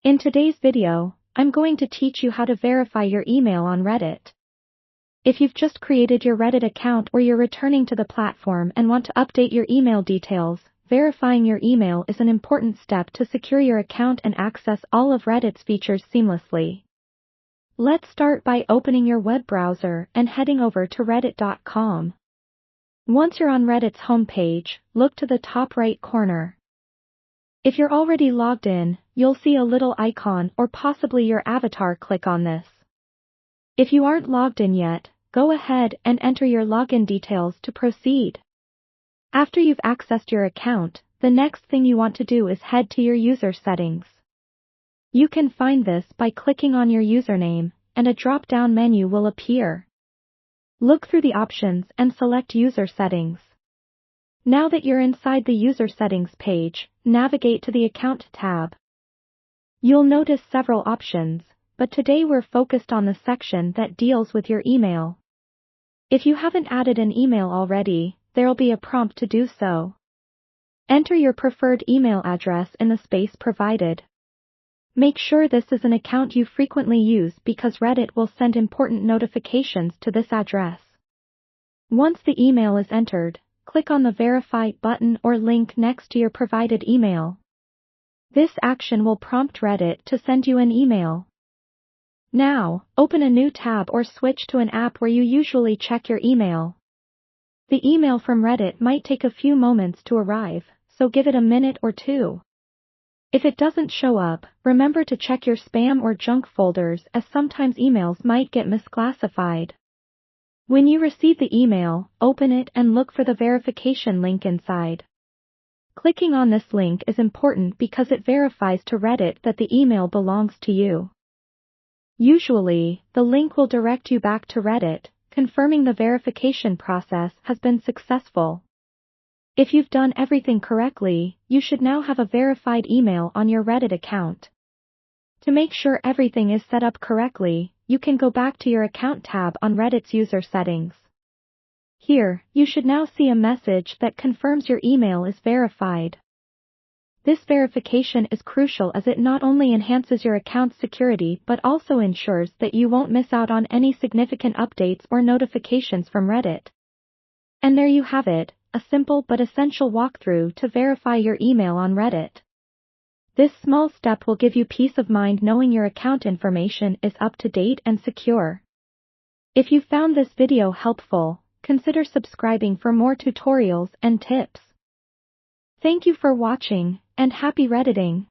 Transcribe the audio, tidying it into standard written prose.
In today's video, I'm going to teach you how to verify your email on Reddit. If you've just created your Reddit account or you're returning to the platform and want to update your email details, verifying your email is an important step to secure your account and access all of Reddit's features seamlessly. Let's start by opening your web browser and heading over to reddit.com. Once you're on Reddit's homepage, look to the top right corner. If you're already logged in, you'll see a little icon or possibly your avatar. Click on this. If you aren't logged in yet, go ahead and enter your login details to proceed. After you've accessed your account, the next thing you want to do is head to your user settings. You can find this by clicking on your username, and a drop-down menu will appear. Look through the options and select User Settings. Now that you're inside the User Settings page, navigate to the Account tab. You'll notice several options, but today we're focused on the section that deals with your email. If you haven't added an email already, there'll be a prompt to do so. Enter your preferred email address in the space provided. Make sure this is an account you frequently use because Reddit will send important notifications to this address. Once the email is entered, click on the Verify button or link next to your provided email. This action will prompt Reddit to send you an email. Now, open a new tab or switch to an app where you usually check your email. The email from Reddit might take a few moments to arrive, so give it a minute or two. If it doesn't show up, remember to check your spam or junk folders as sometimes emails might get misclassified. When you receive the email, open it and look for the verification link inside. Clicking on this link is important because it verifies to Reddit that the email belongs to you. Usually, the link will direct you back to Reddit, confirming the verification process has been successful. If you've done everything correctly, you should now have a verified email on your Reddit account. To make sure everything is set up correctly, you can go back to your Account tab on Reddit's User Settings. Here, you should now see a message that confirms your email is verified. This verification is crucial as it not only enhances your account's security but also ensures that you won't miss out on any significant updates or notifications from Reddit. And there you have it, a simple but essential walkthrough to verify your email on Reddit. This small step will give you peace of mind knowing your account information is up to date and secure. If you found this video helpful, consider subscribing for more tutorials and tips. Thank you for watching, and happy Redditing!